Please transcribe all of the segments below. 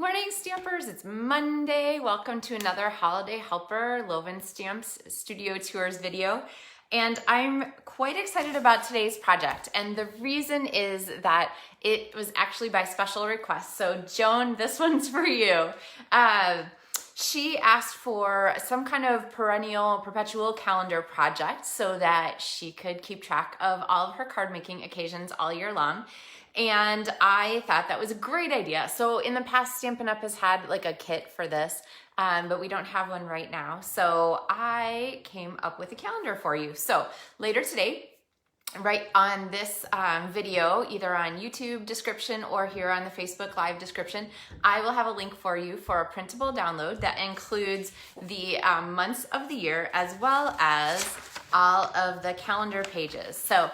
Morning Stampers, it's Monday. Welcome to another Holiday Helper LovenStamps Studio Tours video. And I'm quite excited about today's project. And the reason is that it was actually by special request. So Joan, this one's for you. She asked for some kind of perpetual calendar project so that she could keep track of all of her card making occasions all year long. And I thought that was a great idea. So in the past, Stampin' Up! Has had like a kit for this, but we don't have one right now. So I came up with a calendar for you. So later today, right on this video, either on YouTube description or here on the Facebook Live description, I will have a link for you for a printable download that includes the months of the year as well as all of the calendar pages. So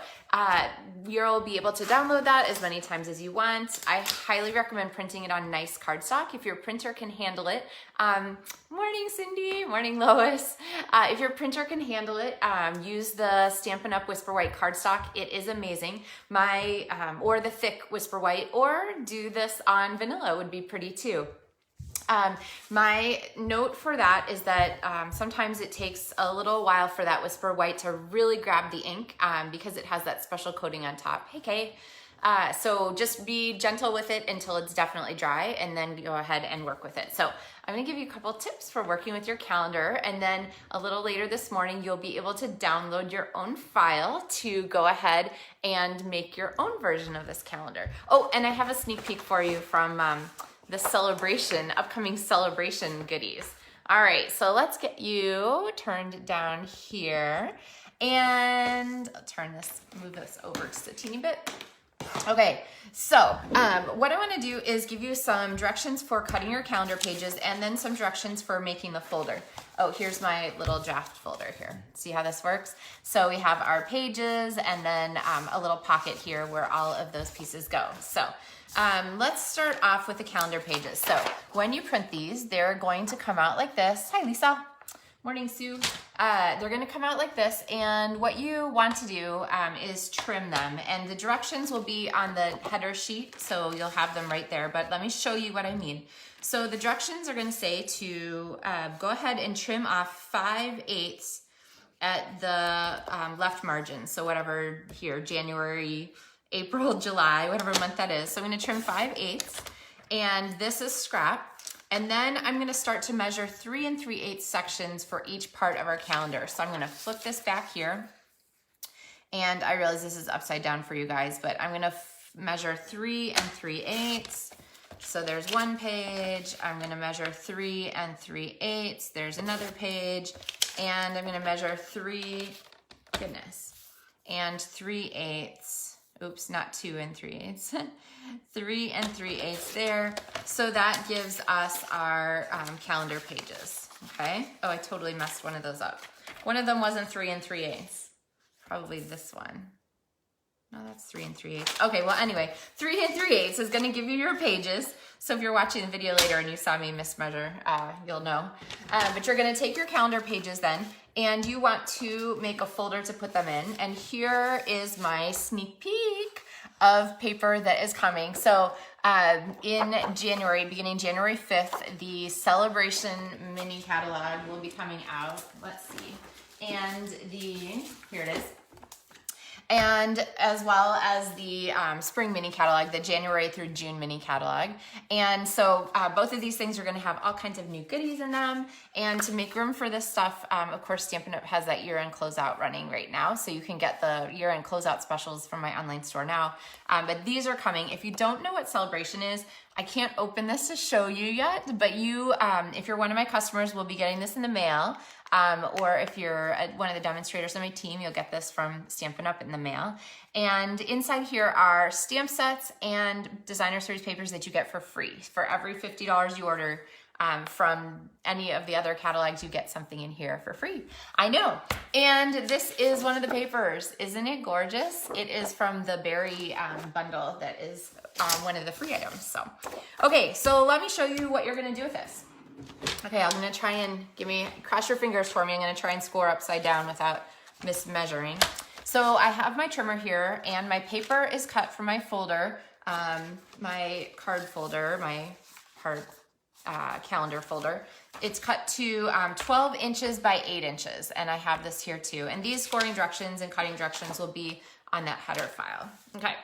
you'll be able to download that as many times as you want. I highly recommend printing it on nice cardstock if your printer can handle it. Morning Cindy, morning Lois. If your printer can handle it, use the Stampin' Up! Whisper White cardstock. It is amazing. Or the thick Whisper White, or do this on vanilla would be pretty too. My note for that is that sometimes it takes a little while for that Whisper White to really grab the ink because it has that special coating on top. Hey Kay. So just be gentle with it until it's definitely dry and then go ahead and work with it. So I'm gonna give you a couple tips for working with your calendar, and then a little later this morning you'll be able to download your own file to go ahead and make your own version of this calendar. Oh, and I have a sneak peek for you from the upcoming celebration goodies. All right, so let's get you turned down here, and I'll move this over just a teeny bit. Okay, so what I want to do is give you some directions for cutting your calendar pages and then some directions for making the folder. Oh, here's my little draft folder here. See how this works? So we have our pages and then a little pocket here where all of those pieces go. So let's start off with the calendar pages. So when you print these, they're going to come out like this. Hi, Lisa. Morning, Sue. They're going to come out like this, and what you want to do is trim them, and the directions will be on the header sheet, so you'll have them right there, but let me show you what I mean. So the directions are going to say to go ahead and trim off 5/8 at the left margin, so whatever here, January, April, July, whatever month that is. So I'm going to trim 5/8, and this is scrap. And then I'm going to start to measure 3 3/8 sections for each part of our calendar. So I'm going to flip this back here. And I realize this is upside down for you guys, but I'm going to measure 3 3/8. So there's one page. I'm going to measure 3 3/8. There's another page. And I'm going to measure 3 3/8. Oops, not 2 3/8. 3 3/8 there. So that gives us our calendar pages, okay? Oh, I totally messed one of those up. One of them wasn't 3 3/8. Probably this one. No, that's 3 3/8. Okay, well anyway, 3 3/8 is gonna give you your pages. So if you're watching the video later and you saw me mismeasure, you'll know. But you're gonna take your calendar pages then, and you want to make a folder to put them in. And here is my sneak peek of paper that is coming. So in January, beginning January 5th, the Celebration mini catalog will be coming out. Let's see. And here it is. And as well as the spring mini catalog, the January through June mini catalog. And so both of these things are going to have all kinds of new goodies in them. And to make room for this stuff, of course, Stampin' Up! Has that year-end closeout running right now. So you can get the year-end closeout specials from my online store now. But these are coming. If you don't know what Celebration is, I can't open this to show you yet, but you, if you're one of my customers, will be getting this in the mail. Or if you're one of the demonstrators on my team, you'll get this from Stampin' Up! In the mail. And inside here are stamp sets and designer series papers that you get for free. For every $50 you order from any of the other catalogs, you get something in here for free. I know. And this is one of the papers. Isn't it gorgeous? It is from the berry bundle that is one of the free items. So, okay, so let me show you what you're gonna do with this. Okay, I'm gonna try and cross your fingers for me. I'm gonna try and score upside down without mismeasuring. So I have my trimmer here, and my paper is cut from my folder, my card folder, my card calendar folder. It's cut to 12 inches by 8 inches, and I have this here too. And these scoring directions and cutting directions will be on that header file. Okay,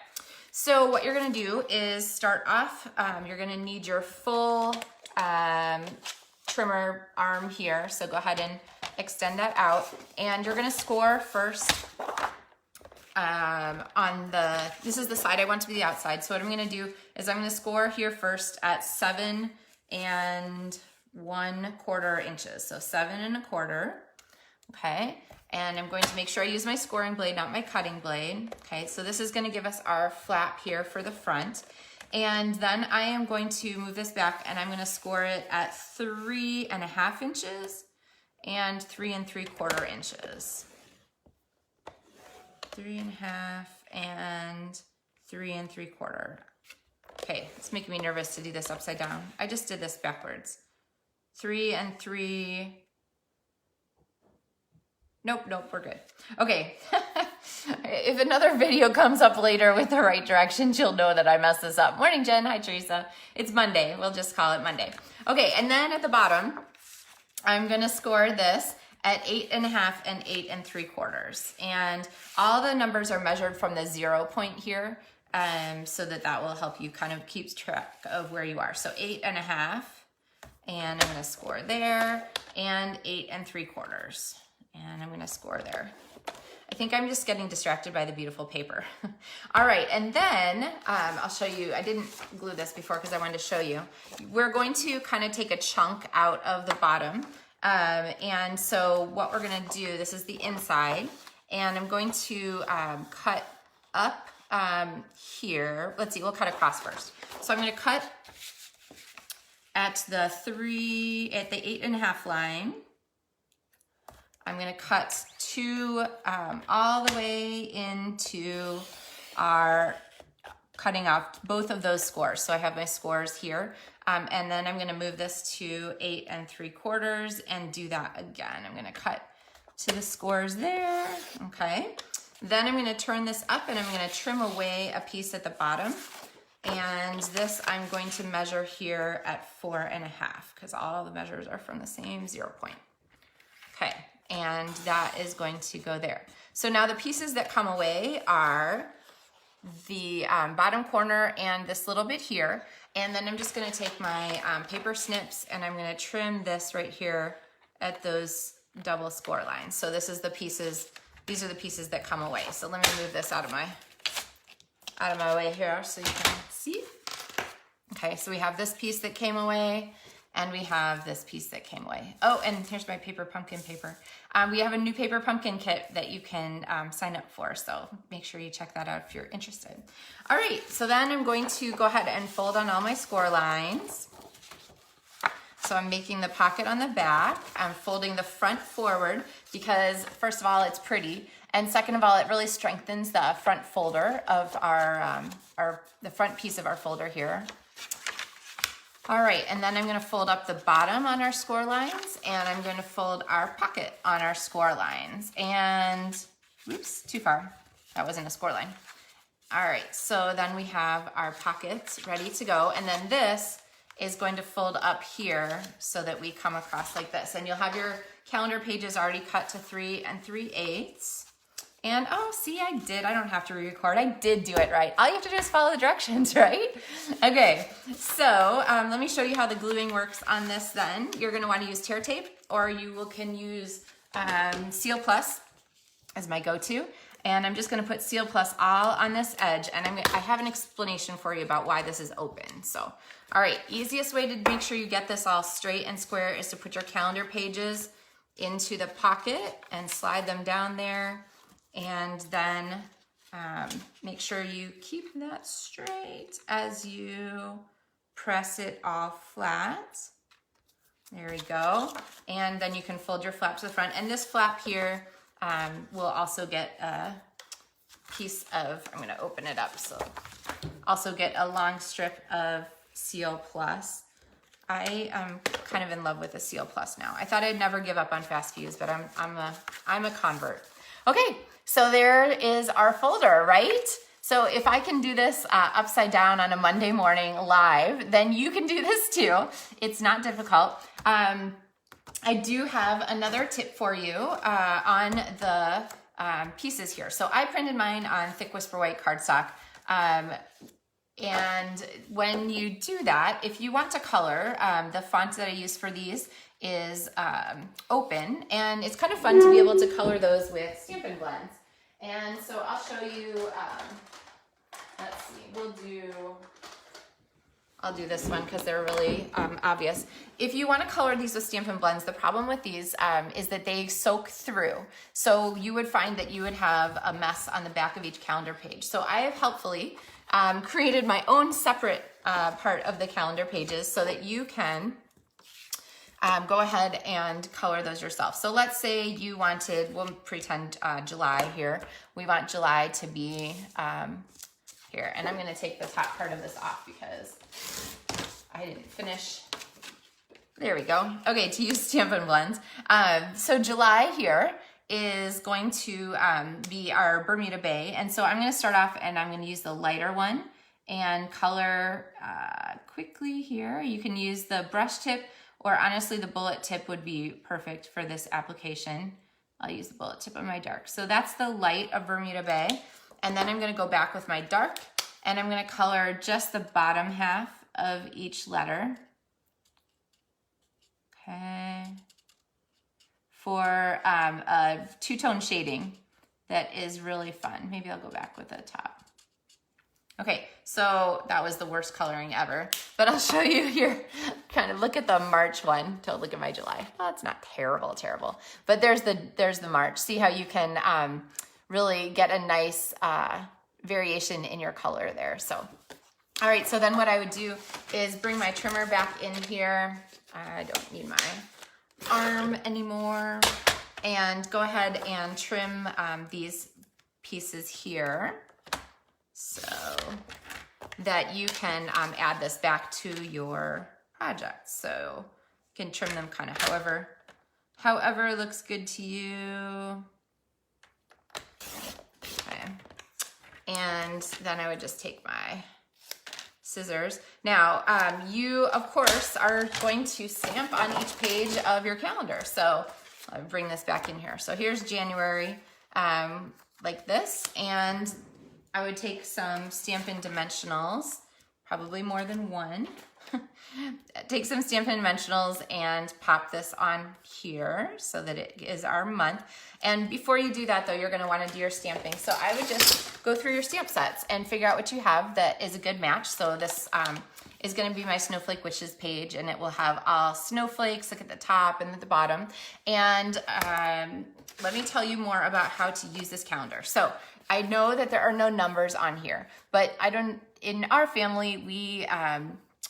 so what you're gonna do is start off, you're gonna need your full trimmer arm here. So go ahead and extend that out, and you're gonna score first on this is the side I want to be the outside. So what I'm gonna do is I'm gonna score here first at 7 1/4 inches. So 7 1/4, okay? And I'm going to make sure I use my scoring blade, not my cutting blade. Okay, so this is gonna give us our flap here for the front. And then I am going to move this back, and I'm gonna score it at 3 1/2 inches and 3 3/4 inches. 3 1/2 and 3 3/4. Okay, it's making me nervous to do this upside down. I just did this backwards. 3 3. Nope, we're good. Okay, if another video comes up later with the right directions, you'll know that I messed this up. Morning, Jen. Hi, Teresa. It's Monday. We'll just call it Monday. Okay, and then at the bottom, I'm gonna score this at 8 1/2 and 8 3/4. And all the numbers are measured from the 0 point here, so that will help you kind of keep track of where you are. So 8 1/2, and I'm gonna score there, and 8 3/4. And I'm gonna score there. I think I'm just getting distracted by the beautiful paper. All right, and then I'll show you, I didn't glue this before because I wanted to show you. We're going to kind of take a chunk out of the bottom. And so what we're gonna do, this is the inside, and I'm going to cut up here. Let's see, we'll cut across first. So I'm gonna cut at the 8 1/2 line. I'm gonna cut all the way into our cutting off both of those scores. So I have my scores here. And then I'm gonna move this to 8 3/4 and do that again. I'm gonna cut to the scores there, okay? Then I'm gonna turn this up, and I'm gonna trim away a piece at the bottom. And this I'm going to measure here at 4 1/2 because all the measures are from the same 0 point. Okay, and that is going to go there. So now the pieces that come away are the bottom corner and this little bit here. And then I'm just gonna take my paper snips, and I'm gonna trim this right here at those double score lines. So this is the pieces, these are the pieces that come away. So let me move this out of my way here so you can see. Okay, so we have this piece that came away, and we have this piece that came away. Oh, and here's my paper pumpkin paper. We have a new paper pumpkin kit that you can sign up for, so make sure you check that out if you're interested. All right, so then I'm going to go ahead and fold on all my score lines. So I'm making the pocket on the back. I'm folding the front forward because, first of all, it's pretty, and second of all, it really strengthens the front folder of the front piece of our folder here. All right, and then I'm gonna fold up the bottom on our score lines, and I'm gonna fold our pocket on our score lines. And, oops, too far. That wasn't a score line. All right, so then we have our pockets ready to go, and then this is going to fold up here so that we come across like this. And you'll have your calendar pages already cut to 3 3/8. And oh, see, I don't have to re-record. I did do it right. All you have to do is follow the directions, right? Okay, so let me show you how the gluing works on this then. You're gonna wanna use tear tape, or you can use Seal Plus as my go-to. And I'm just gonna put Seal Plus all on this edge, and I have an explanation for you about why this is open. So, all right, easiest way to make sure you get this all straight and square is to put your calendar pages into the pocket and slide them down there. And then make sure you keep that straight as you press it all flat. There we go. And then you can fold your flap to the front. And this flap here will also get a piece of, I'm gonna open it up, so also get a long strip of Seal Plus. I am kind of in love with the Seal Plus now. I thought I'd never give up on fast fuse, but I'm a convert. Okay, so there is our folder, right? So if I can do this upside down on a Monday morning live, then you can do this too. It's not difficult. I do have another tip for you on the pieces here. So I printed mine on thick Whisper White cardstock. And when you do that, if you want to color, the font that I use for these is open, and it's kind of fun to be able to color those with Stampin' Blends. And so I'll show you, let's see, I'll do this one because they're really obvious. If you want to color these with Stampin' Blends, the problem with these is that they soak through. So you would find that you would have a mess on the back of each calendar page. So I have helpfully created my own separate part of the calendar pages so that you can go ahead and color those yourself. So let's say you wanted, we'll pretend July here. We want July to be here. And I'm gonna take the top part of this off because I didn't finish. There we go. Okay, to use Stampin' Blends. So July here is going to be our Bermuda Bay. And so I'm gonna start off and I'm gonna use the lighter one and color quickly here. You can use the brush tip, or honestly the bullet tip would be perfect for this application. I'll use the bullet tip on my dark. So that's the light of Bermuda Bay. And then I'm gonna go back with my dark and I'm gonna color just the bottom half of each letter. Okay. For a two-tone shading that is really fun. Maybe I'll go back with the top. Okay, so that was the worst coloring ever, but I'll show you here. Kind of look at the March one. Don't look at my July. Oh, it's not terrible, but there's the March. See how you can really get a nice variation in your color there. So, all right, so then what I would do is bring my trimmer back in here. I don't need my arm anymore, and go ahead and trim these pieces here so that you can add this back to your project. So you can trim them kind of however looks good to you. Okay. And then I would just take my scissors. Now, you, of course, are going to stamp on each page of your calendar. So I'll bring this back in here. So here's January, like this. And I would take some Stampin' Dimensionals, probably more than one. Take some Stampin' Dimensionals and pop this on here so that it is our month. And before you do that though, you're gonna wanna do your stamping. So I would just go through your stamp sets and figure out what you have that is a good match. So this is gonna be my Snowflake Wishes page, and it will have all snowflakes, look at the top and at the bottom. And let me tell you more about how to use this calendar. So I know that there are no numbers on here, but in our family,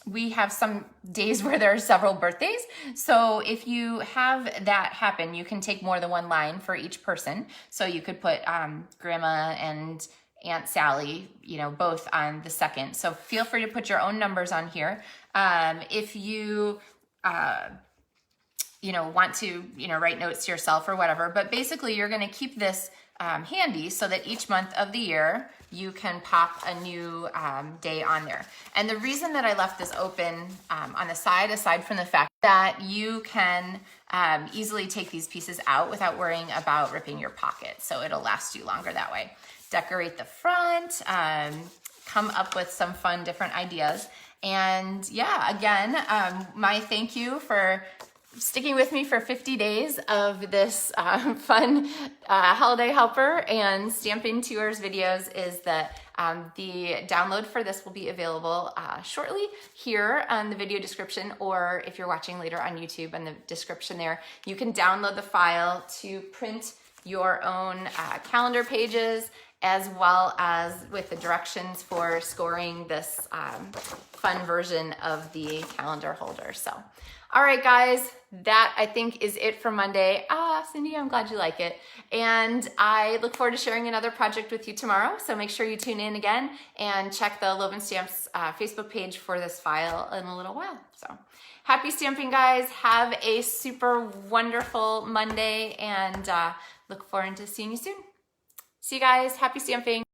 we have some days where there are several birthdays. So if you have that happen, you can take more than one line for each person. So you could put Grandma and Aunt Sally, both on the second. So feel free to put your own numbers on here. If you, want to, write notes to yourself or whatever, but basically you're going to keep this handy so that each month of the year you can pop a new day on there. And the reason that I left this open on the side, aside from the fact that you can easily take these pieces out without worrying about ripping your pocket, so it'll last you longer that way. Decorate the front, come up with some fun different ideas. And yeah, again, my thank you for sticking with me for 50 days of this fun holiday helper and stamping tours videos is that the download for this will be available shortly here on the video description, or if you're watching later on YouTube, in the description there, you can download the file to print your own calendar pages, as well as with the directions for scoring this fun version of the calendar holder. So, all right, guys, that I think is it for Monday. Cindy, I'm glad you like it. And I look forward to sharing another project with you tomorrow. So make sure you tune in again and check the LovenStamps Facebook page for this file in a little while. So happy stamping, guys. Have a super wonderful Monday, and look forward to seeing you soon. See you guys. Happy stamping.